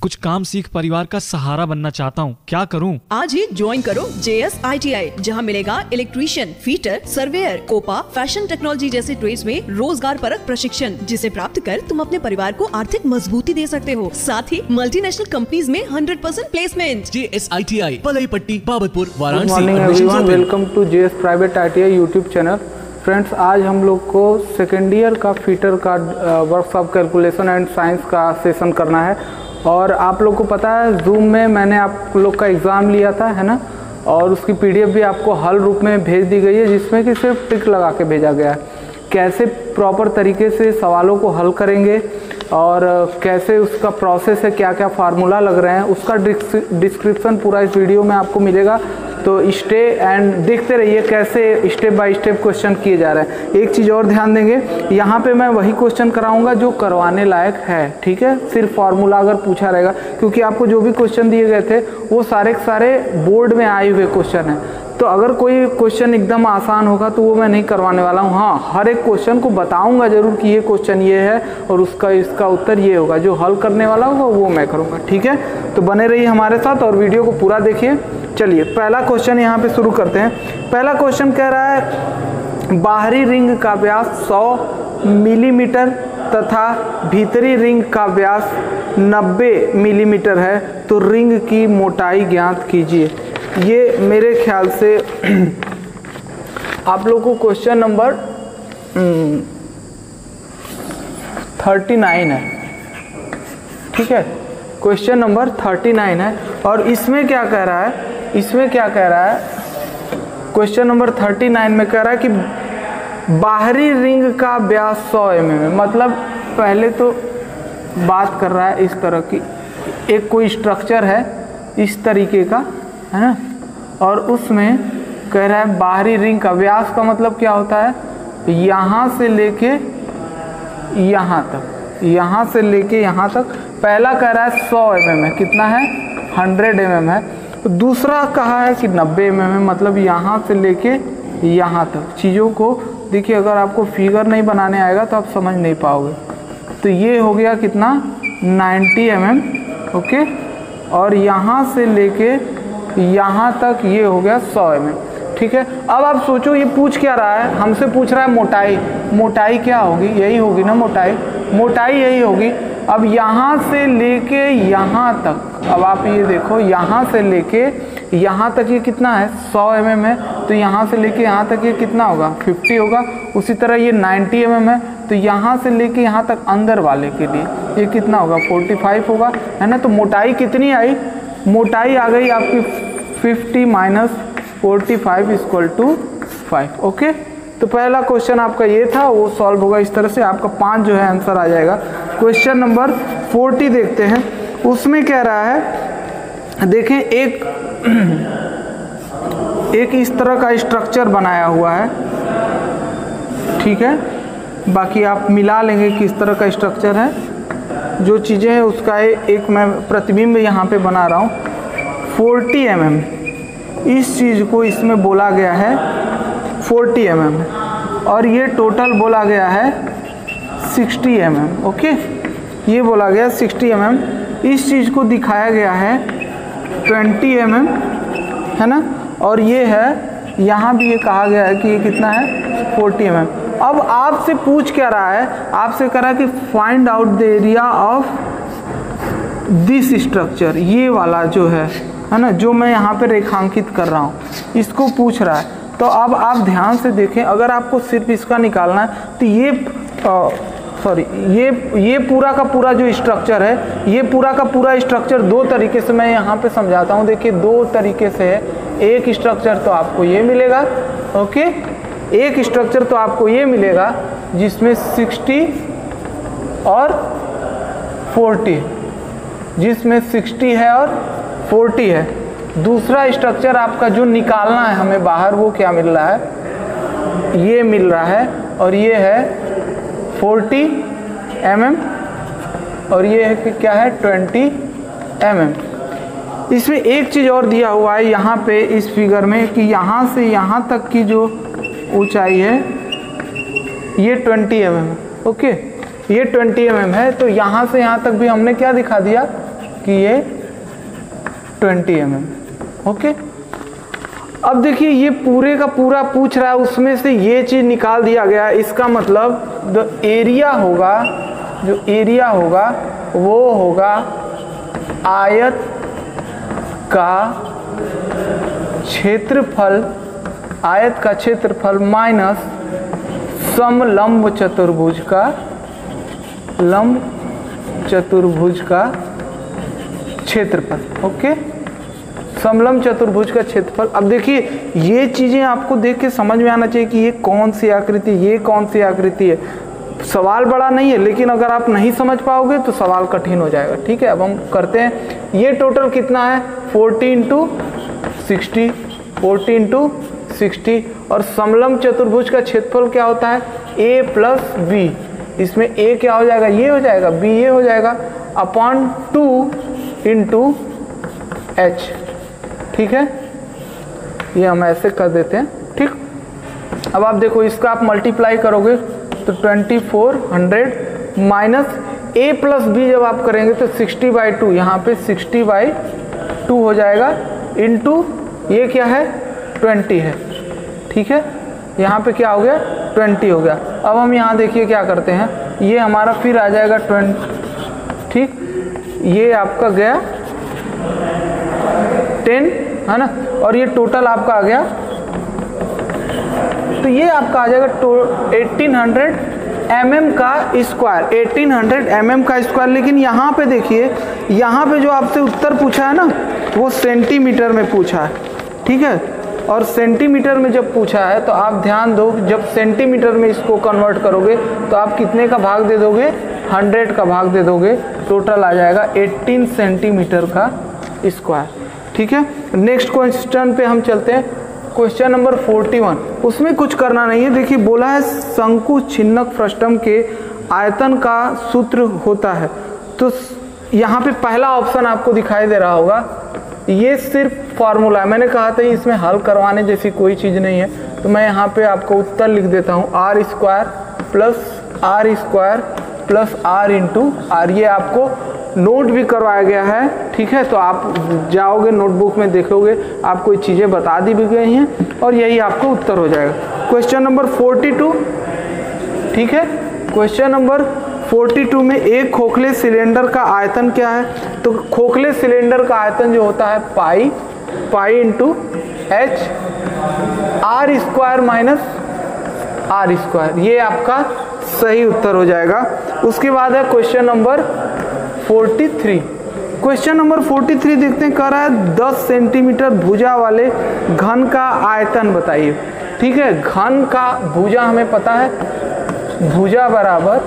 कुछ काम सीख परिवार का सहारा बनना चाहता हूँ, क्या करूँ? आज ही ज्वाइन करो JS ITI, जहाँ मिलेगा electrician, fitter, surveyor, COPA, fashion technology जैसे ट्रेड्स में रोजगार परक प्रशिक्षण, जिसे प्राप्त कर तुम अपने परिवार को आर्थिक मजबूती दे सकते हो। साथ ही मल्टीनेशनल कंपनीज में 100% placement. JS ITI, Palaipatti, Babatpur, Varanasi. Good morning everyone, welcome to JS private ITI YouTube channel. Friends, आज हम लोग को सेकेंड ईयर का फीटर का वर्कशॉप कैलकुलेशन एंड साइंस का सेशन करना है। और आप लोग को पता है जूम में मैंने आप लोग का एग्ज़ाम लिया था, है ना, और उसकी PDF भी आपको हल रूप में भेज दी गई है, जिसमें कि सिर्फ टिक लगा के भेजा गया है। कैसे प्रॉपर तरीके से सवालों को हल करेंगे और कैसे उसका प्रोसेस है, क्या क्या फार्मूला लग रहे हैं, उसका डिस्क्रिप्शन पूरा इस वीडियो में आपको मिलेगा। तो स्टे एंड देखते रहिए कैसे स्टेप बाय स्टेप क्वेश्चन किए जा रहे हैं। एक चीज़ और ध्यान देंगे, यहाँ पे मैं वही क्वेश्चन कराऊंगा जो करवाने लायक है, ठीक है। सिर्फ फार्मूला अगर पूछा रहेगा, क्योंकि आपको जो भी क्वेश्चन दिए गए थे वो सारे के सारे बोर्ड में आए हुए क्वेश्चन हैं। तो अगर कोई क्वेश्चन एकदम आसान होगा तो वो मैं नहीं करवाने वाला हूँ। हाँ, हर एक क्वेश्चन को बताऊंगा जरूर कि ये क्वेश्चन ये है और इसका उत्तर ये होगा। जो हल करने वाला होगा वो मैं करूँगा, ठीक है। तो बने रहिए हमारे साथ और वीडियो को पूरा देखिए। चलिए, पहला क्वेश्चन यहाँ पे शुरू करते हैं। पहला क्वेश्चन कह रहा है बाहरी रिंग का व्यास 100 मिलीमीटर तथा भीतरी रिंग का व्यास 90 मिलीमीटर है, तो रिंग की मोटाई ज्ञात कीजिए। ये मेरे ख्याल से आप लोग को क्वेश्चन नंबर 39 है, ठीक है। क्वेश्चन नंबर 39 है और इसमें क्या कह रहा है, क्वेश्चन नंबर 39 में कह रहा है कि बाहरी रिंग का व्यास 100 mm है। मतलब पहले तो बात कर रहा है इस तरह की, एक कोई स्ट्रक्चर है इस तरीके का, है ना, और उसमें कह रहा है बाहरी रिंग का व्यास का मतलब क्या होता है, यहाँ से लेके यहाँ तक, यहाँ से लेके यहाँ तक। पहला कह रहा है 100 mm है, कितना है, 100 mm है। तो दूसरा कहा है कि 90 mm है, मतलब यहाँ से लेके यहाँ तक। चीज़ों को देखिए, अगर आपको फिगर नहीं बनाने आएगा तो आप समझ नहीं पाओगे। तो ये हो गया कितना, 90 mm, ओके। और यहाँ से लेके यहाँ तक ये हो गया 100 mm, ठीक है। अब आप सोचो ये पूछ क्या रहा है, हमसे पूछ रहा है मोटाई। मोटाई क्या होगी, यही होगी ना मोटाई यही होगी। अब यहाँ से लेके यहाँ तक, अब आप ये देखो, यहाँ से लेके यहाँ तक ये कितना है, 100 mm है, तो यहाँ से लेके यहाँ तक ये कितना होगा, 50 होगा। उसी तरह ये 90 mm है, तो यहाँ से लेके यहाँ तक अंदर वाले के लिए ये कितना होगा, 45 होगा, है ना। तो मोटाई कितनी आई, मोटाई आ गई आपकी 50 माइनस 45 इक्वल टू 5, ओके। तो पहला क्वेश्चन आपका ये था, वो सॉल्व होगा इस तरह से। आपका 5 जो है आंसर आ जाएगा। क्वेश्चन नंबर 40 देखते हैं। उसमें कह रहा है, देखें, एक इस तरह का स्ट्रक्चर बनाया हुआ है, ठीक है। बाकी आप मिला लेंगे किस तरह का स्ट्रक्चर है। जो चीज़ें हैं उसका एक मैं प्रतिबिंब यहाँ पे बना रहा हूँ। 40 mm इस चीज़ को इसमें बोला गया है 40 mm, और ये टोटल बोला गया है 60 mm, ओके। ये बोला गया 60 mm, इस चीज़ को दिखाया गया है 20 mm, है ना। और ये है, यहाँ भी ये कहा गया है कि ये कितना है, 40 mm। अब आपसे पूछ क्या रहा है, आपसे कह रहा है कि find out the area of this structure. ये वाला जो है ना, जो मैं यहाँ पे रेखांकित कर रहा हूँ, इसको पूछ रहा है। तो अब आप ध्यान से देखें, अगर आपको सिर्फ इसका निकालना है तो ये पूरा का पूरा जो स्ट्रक्चर है, ये पूरा का पूरा स्ट्रक्चर दो तरीके से मैं यहाँ पे समझाता हूँ। देखिए, दो तरीके से है। एक स्ट्रक्चर तो आपको ये मिलेगा, ओके, एक स्ट्रक्चर तो आपको ये मिलेगा जिसमें 60 और 40, जिसमें 60 है और 40 है। दूसरा स्ट्रक्चर आपका जो निकालना है हमें बाहर, वो क्या मिल रहा है, ये मिल रहा है, और ये है 40 mm, और ये है कि क्या है, 20 mm। इसमें एक चीज़ और दिया हुआ है यहाँ पे इस फिगर में, कि यहाँ से यहाँ तक की जो ऊंचाई है ये 20 mm है, ओके। ये 20 mm है, तो यहाँ से यहाँ तक भी हमने क्या दिखा दिया, कि ये 20 mm। ओके, अब देखिए ये पूरे का पूरा पूछ रहा है, उसमें से ये चीज़ निकाल दिया गया। इसका मतलब जो एरिया होगा, जो एरिया होगा वो होगा आयत का क्षेत्रफल, आयत का क्षेत्रफल माइनस समलंब चतुर्भुज का, लंब चतुर्भुज का क्षेत्रफल। ओके, समलंब चतुर्भुज का क्षेत्रफल। अब देखिए ये चीज़ें आपको देख के समझ में आना चाहिए कि ये कौन सी आकृति, ये कौन सी आकृति है। सवाल बड़ा नहीं है, लेकिन अगर आप नहीं समझ पाओगे तो सवाल कठिन हो जाएगा। ठीक है, अब हम करते हैं। ये टोटल कितना है? 40 × 60, 40 × 60। और समलंब चतुर्भुज का क्षेत्रफल क्या होता है? a + b। इसमें a क्या हो जाएगा? ये हो जाएगा, b ये हो जाएगा, अपॉन 2 × h। ठीक है, ये हम ऐसे कर देते हैं। ठीक, अब आप देखो इसका आप मल्टीप्लाई करोगे तो 2400 माइनस a + b जब आप करेंगे तो 60/2, यहाँ पे 60/2 हो जाएगा, इंटू ये क्या है? 20 है। ठीक है, यहाँ पे क्या हो गया? 20 हो गया। अब हम यहाँ देखिए क्या करते हैं, ये हमारा फिर आ जाएगा 20। ठीक, ये आपका गया 10 है ना, और ये टोटल आपका आ गया, तो ये आपका आ जाएगा 1800 mm का स्क्वायर, 1800 mm का स्क्वायर। लेकिन यहाँ पे देखिए, यहाँ पे जो आपसे उत्तर पूछा है ना वो सेंटीमीटर में पूछा है। ठीक है, और सेंटीमीटर में जब पूछा है तो आप ध्यान दो, जब सेंटीमीटर में इसको कन्वर्ट करोगे तो आप कितने का भाग दे दोगे? 100 का भाग दे दोगे। टोटल आ जाएगा 18 सेंटीमीटर का स्क्वायर। ठीक है, नेक्स्ट क्वेश्चन पे हम चलते हैं। क्वेश्चन नंबर 41, उसमें कुछ करना नहीं है। देखिए बोला है शंकु छिन्नक फ्रस्टम के आयतन का सूत्र होता है। तो यहाँ पे पहला ऑप्शन आपको दिखाई दे रहा होगा, ये सिर्फ फॉर्मूला है। मैंने कहा था इसमें हल करवाने जैसी कोई चीज़ नहीं है, तो मैं यहाँ पे आपको उत्तर लिख देता हूँ, r² + r × r। ये आपको नोट भी करवाया गया है। ठीक है, तो आप जाओगे नोटबुक में देखोगे, आपको ये चीज़ें बता दी भी गई हैं, और यही आपको उत्तर हो जाएगा। Question number 42। ठीक है, क्वेश्चन नंबर 42 में एक खोखले सिलेंडर का आयतन क्या है? तो खोखले सिलेंडर का आयतन जो होता है पाई × h r² - r²। ये आपका सही उत्तर हो जाएगा। उसके बाद है क्वेश्चन नंबर 43। क्वेश्चन नंबर 43 देखते हैं, कह रहा है 10 सेंटीमीटर भुजा वाले घन का आयतन बताइए। ठीक है, घन का भुजा हमें पता है, भुजा बराबर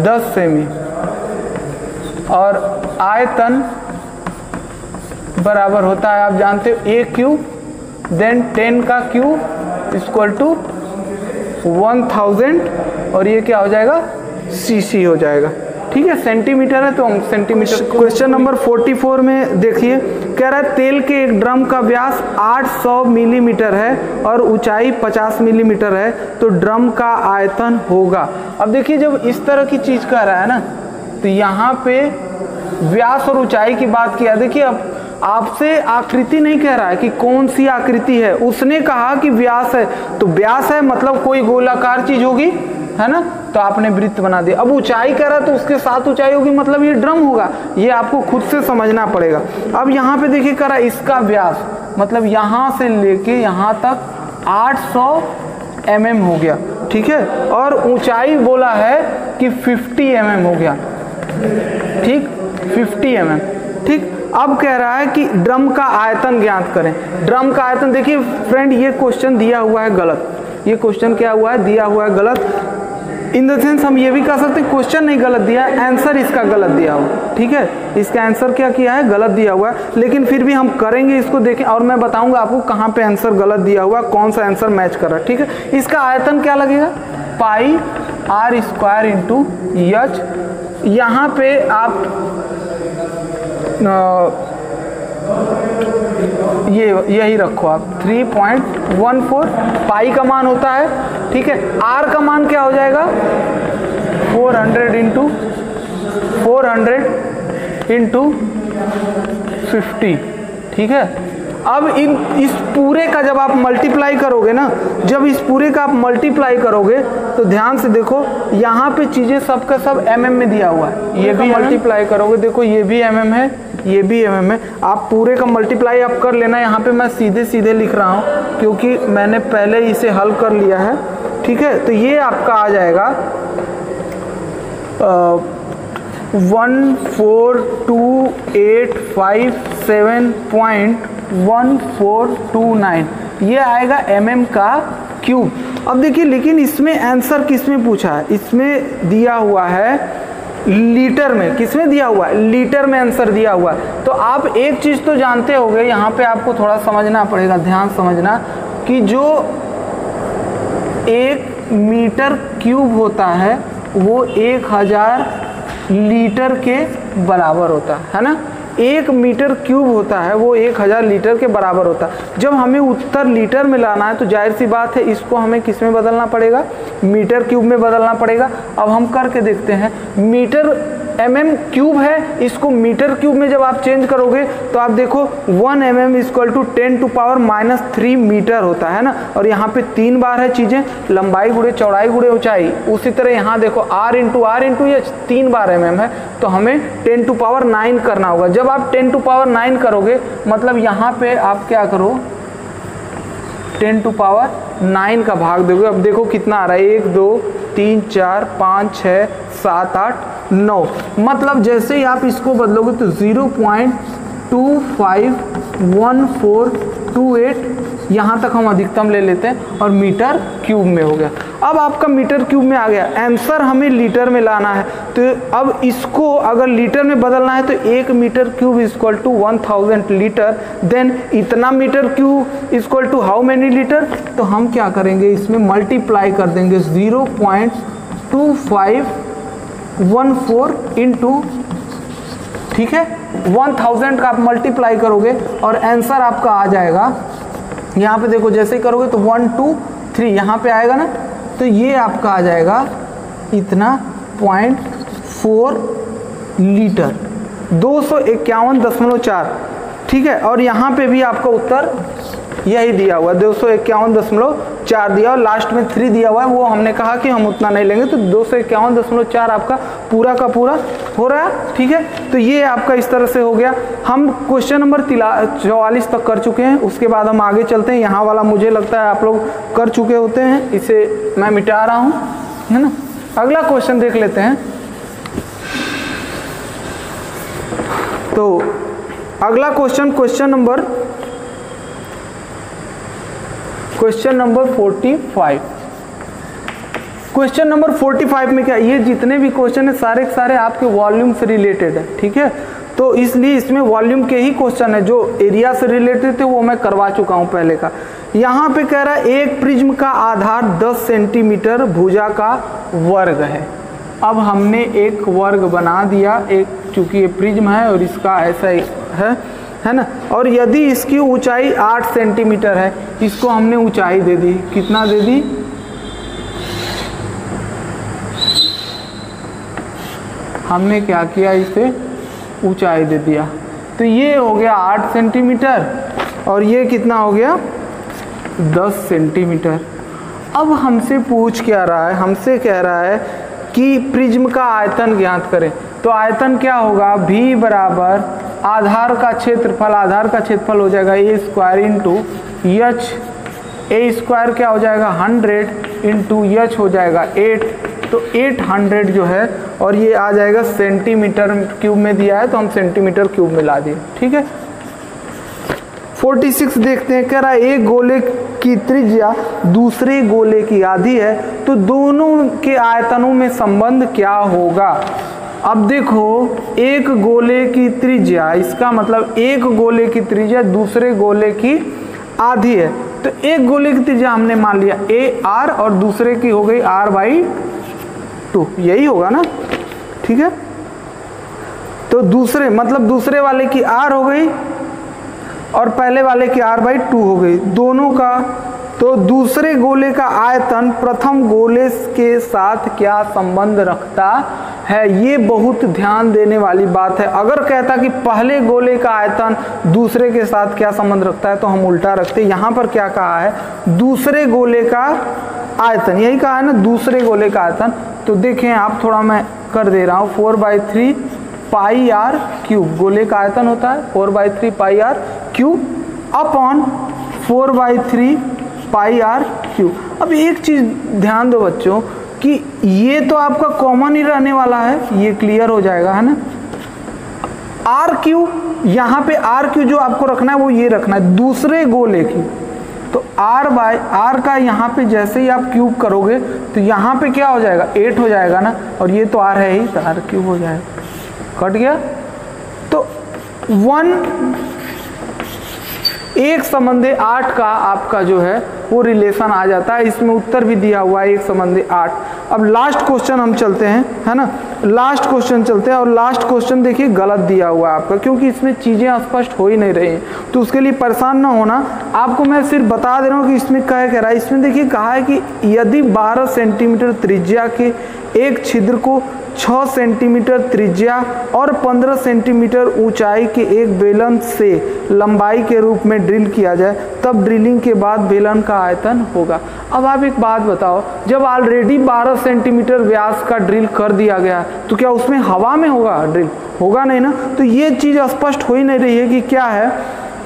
10 सेमी, और आयतन बराबर होता है, आप जानते हो, a³ देन 10 का क्यूब = 1000, और ये क्या हो जाएगा? cc हो जाएगा। ठीक है, सेंटीमीटर है तो हम सेंटीमीटर। क्वेश्चन नंबर 44 में देखिए, कह रहा है तेल के एक ड्रम का व्यास 800 मिलीमीटर है और ऊंचाई 50 मिलीमीटर है, तो ड्रम का आयतन होगा। अब देखिए जब इस तरह की चीज़ कह रहा है ना, तो यहाँ पे व्यास और ऊंचाई की बात किया। देखिए अब आपसे आकृति नहीं कह रहा है कि कौन सी आकृति है, उसने कहा कि व्यास है, तो व्यास है मतलब कोई गोलाकार चीज होगी, है ना, तो आपने वृत्त बना दिया। अब ऊंचाई कह रहा है तो उसके साथ ऊंचाई होगी, मतलब ये ड्रम होगा। ये आपको खुद से समझना पड़ेगा। अब यहाँ पे देखिए कह रहा है इसका व्यास, मतलब यहाँ से लेके यहाँ तक 800 mm हो गया। ठीक है, और ऊंचाई बोला है कि 50 mm हो गया। ठीक, 50 mm। ठीक, अब कह रहा है कि ड्रम का आयतन ज्ञात करें। ड्रम का आयतन, देखिए फ्रेंड ये क्वेश्चन दिया हुआ है गलत। ये क्वेश्चन क्या हुआ है? दिया हुआ है गलत। इन द सेंस हम ये भी कह सकते हैं क्वेश्चन नहीं गलत दिया है, आंसर इसका गलत दिया हुआ। ठीक है, इसका आंसर क्या किया है? गलत दिया हुआ है। लेकिन फिर भी हम करेंगे इसको, देखें, और मैं बताऊंगा आपको कहाँ पे आंसर गलत दिया हुआ, कौन सा आंसर मैच कर रहा है। ठीक है, इसका आयतन क्या लगेगा? पाई r² × h। यहाँ पे आप ये यही रखो आप 3.14 पाई का मान होता है। ठीक है, r का मान क्या हो जाएगा? 400 × 400 इंटू 50, ठीक है। अब इस पूरे का जब आप मल्टीप्लाई करोगे ना, जब इस पूरे का आप मल्टीप्लाई करोगे तो ध्यान से देखो यहाँ पे चीज़ें सब का सब mm में दिया हुआ है। ये भी मल्टीप्लाई करोगे, देखो ये भी mm है, ये भी mm है। आप पूरे का मल्टीप्लाई आप कर लेना। यहाँ पे मैं सीधे सीधे लिख रहा हूँ क्योंकि मैंने पहले इसे हल कर लिया है, ठीक है। तो ये आपका आ जाएगा 14285.1429, ये आएगा mm का क्यूब। अब देखिए लेकिन इसमें आंसर किस में पूछा है, इसमें दिया हुआ है लीटर में। किसमें दिया हुआ है? लीटर में आंसर दिया हुआ है। तो आप एक चीज़ तो जानते होंगे, यहाँ पे आपको थोड़ा समझना पड़ेगा, ध्यान समझना कि जो 1 मीटर क्यूब होता है वो 1000 लीटर के बराबर होता है ना। 1 मीटर क्यूब होता है वो 1000 लीटर के बराबर होता है। जब हमें उत्तर लीटर में लाना है तो जाहिर सी बात है इसको हमें किस में बदलना पड़ेगा? मीटर क्यूब में बदलना पड़ेगा। अब हम करके देखते हैं। मीटर mm क्यूब है, इसको मीटर क्यूब में जब आप चेंज करोगे तो आप देखो 1 mm इक्वल टू 10⁻³ मीटर होता है ना। और यहाँ पे 3 बार है चीज़ें, लंबाई गुणे चौड़ाई गुणे ऊंचाई। उसी तरह यहाँ देखो r इंटू ये 3 बार mm है, तो हमें 10⁹ करना होगा। जब आप 10⁹ करोगे मतलब यहाँ पे आप क्या करो, 10⁹ का भाग दोगे। अब देखो कितना आ रहा है, 1 2 3 4 5 6 7 8 9। मतलब जैसे ही आप इसको बदलोगे तो 0.251428 यहाँ तक हम अधिकतम ले लेते हैं और मीटर क्यूब में हो गया। अब आपका मीटर क्यूब में आ गया, आंसर हमें लीटर में लाना है। तो अब इसको अगर लीटर में बदलना है तो 1 metre cube equal to 1000 litre, then इतना metre cube equal to how many litre. तो हम क्या करेंगे, इसमें मल्टीप्लाई कर देंगे 0.2514 इंटू, ठीक है, 1000 का आप मल्टीप्लाई करोगे और आंसर आपका आ जाएगा। यहाँ पे देखो जैसे ही करोगे तो 1 2 3 यहाँ पे आएगा ना, तो ये आपका आ जाएगा इतना 0.4 लीटर, 251.4, ठीक है। और यहाँ पे भी आपका उत्तर यही दिया हुआ है, 251.4 दिया और लास्ट में 3 दिया हुआ है। वो हमने कहा कि हम उतना नहीं लेंगे, तो 251.4 आपका पूरा का पूरा हो रहा है, ठीक है। तो ये आपका इस तरह से हो गया। हम क्वेश्चन नंबर 44 तक कर चुके हैं। उसके बाद हम आगे चलते हैं। यहाँ वाला मुझे लगता है आप लोग कर चुके होते हैं, इसे मैं मिटा रहा हूँ, है ना। अगला क्वेश्चन देख लेते हैं। तो अगला question question number 45। Question number 45 में क्या, ये जितने भी क्वेश्चन है सारे के सारे आपके वॉल्यूम से रिलेटेड है, ठीक है। तो इसलिए इसमें वॉल्यूम के ही क्वेश्चन है, जो एरिया से रिलेटेड थे वो मैं करवा चुका हूँ पहले का। यहाँ पे कह रहा है एक प्रिज्म का आधार 10 सेंटीमीटर भुजा का वर्ग है। अब हमने एक वर्ग बना दिया, एक, चूंकि ये प्रिज्म है और इसका ऐसा है ना। और यदि इसकी ऊंचाई 8 सेंटीमीटर है, इसको हमने ऊंचाई दे दी, कितना दे दी, हमने क्या किया, इसे ऊंचाई दे दिया। तो ये हो गया 8 सेंटीमीटर और ये कितना हो गया 10 सेंटीमीटर। अब हमसे पूछ क्या रहा है, हमसे कह रहा है कि प्रिज्म का आयतन ज्ञात करें। तो आयतन क्या होगा, v बराबर आधार का क्षेत्रफल हो जाएगा a square into H, A square क्या हो जाएगा 100 इंटू एच हो जाएगा 8, तो 800 जो है, और ये आ जाएगा सेंटीमीटर क्यूब में दिया है तो हम सेंटीमीटर क्यूब में ला दिए, ठीक है। 46 देखते हैं, कह रहा है एक गोले की त्रिज्या दूसरे गोले की आधी है, तो दोनों के आयतनों में संबंध क्या होगा। अब देखो एक गोले की त्रिज्या, इसका मतलब एक गोले की त्रिज्या दूसरे गोले की आधी है, तो एक गोले की त्रिज्या हमने मान लिया a r और दूसरे की हो गई r/2, यही होगा ना, ठीक है। तो दूसरे मतलब दूसरे वाले की r हो गई और पहले वाले की r/2 हो गई, दोनों का तो दूसरे गोले का आयतन प्रथम गोले के साथ क्या संबंध रखता है, ये बहुत ध्यान देने वाली बात है। अगर कहता कि पहले गोले का आयतन दूसरे के साथ क्या संबंध रखता है तो हम उल्टा रखते। यहाँ पर क्या कहा है, दूसरे गोले का आयतन, यही कहा है ना, दूसरे गोले का आयतन। तो देखें आप, थोड़ा मैं कर दे रहा हूँ, 4/3 पाई आर क्यूब गोले का आयतन होता है, 4/3 pi R cube upon 4/3 pi R cube. अब एक चीज़ ध्यान दो बच्चों कि ये तो आपका कॉमन ही रहने वाला है, ये क्लियर हो जाएगा, है ना। आर क्यूब, यहाँ पे आर क्यूब जो आपको रखना है वो ये रखना है दूसरे गोले की। तो आर का यहाँ पे जैसे ही आप क्यूब करोगे तो यहाँ पे क्या हो जाएगा, 8 हो जाएगा ना, और ये तो आर है ही, तो आर क्यूब हो जाएगा, कट गया। तो 1 संबंधे 8 का आपका जो है वो रिलेशन आ जाता है। इसमें उत्तर भी दिया हुआ है 1 संबंधे 8। अब लास्ट क्वेश्चन हम चलते हैं, है ना, लास्ट क्वेश्चन चलते हैं। और लास्ट क्वेश्चन देखिए गलत दिया हुआ है आपका, क्योंकि इसमें चीज़ें स्पष्ट हो ही नहीं रही हैं, तो उसके लिए परेशान ना होना। आपको मैं सिर्फ बता दे रहा हूँ कि इसमें क्या कह रहा है। इसमें देखिए कहा है कि यदि 12 सेंटीमीटर त्रिज्या के एक छिद्र को 6 सेंटीमीटर त्रिज्या और 15 सेंटीमीटर ऊंचाई के एक बेलन से लंबाई के रूप में ड्रिल किया जाए, तब ड्रिलिंग के बाद बेलन का आयतन होगा। अब आप एक बात बताओ, जब ऑलरेडी 12 सेंटीमीटर व्यास का ड्रिल कर दिया गया तो क्या उसमें हवा में होगा ड्रिल? होगा नहीं ना। तो ये चीज़ स्पष्ट हो ही नहीं रही है कि क्या है,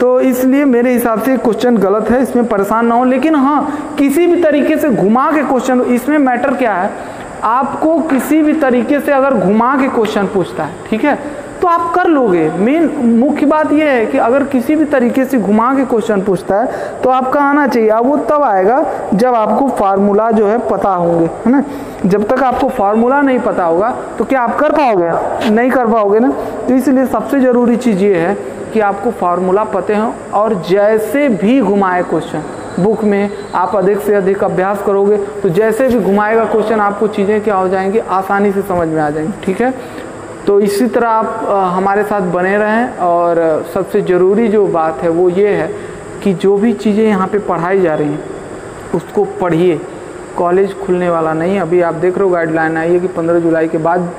तो इसलिए मेरे हिसाब से क्वेश्चन गलत है, इसमें परेशान ना हो। लेकिन हाँ, किसी भी तरीके से घुमा के क्वेश्चन, इसमें मैटर क्या है, आपको किसी भी तरीके से अगर घुमा के क्वेश्चन पूछता है, ठीक है, तो आप कर लोगे। मेन मुख्य बात यह है कि अगर किसी भी तरीके से घुमा के क्वेश्चन पूछता है तो आपका आना चाहिए। अब वो तब आएगा जब आपको फार्मूला जो है पता होंगे, है ना। जब तक आपको फार्मूला नहीं पता होगा तो क्या आप कर पाओगे? नहीं कर पाओगे ना। तो इसलिए सबसे ज़रूरी चीज़ ये है कि आपको फार्मूला पते हों, और जैसे भी घुमाए क्वेश्चन बुक में आप अधिक से अधिक अभ्यास करोगे तो जैसे भी घुमाएगा क्वेश्चन आपको चीज़ें क्या हो जाएंगी, आसानी से समझ में आ जाएंगी, ठीक है। तो इसी तरह आप हमारे साथ बने रहें। और सबसे ज़रूरी जो बात है वो ये है कि जो भी चीज़ें यहाँ पे पढ़ाई जा रही हैं उसको पढ़िए। कॉलेज खुलने वाला नहीं, अभी आप देख रहे हो गाइडलाइन आई है कि 15 जुलाई के बाद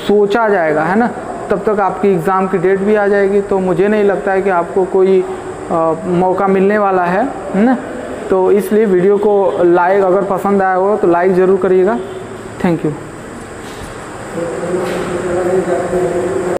सोचा जाएगा, है ना। तब तक आपकी एग्ज़ाम की डेट भी आ जाएगी, तो मुझे नहीं लगता है कि आपको कोई मौका मिलने वाला है ना। तो इसलिए वीडियो को लाइक, अगर पसंद आया हो तो लाइक ज़रूर करिएगा। Thank you.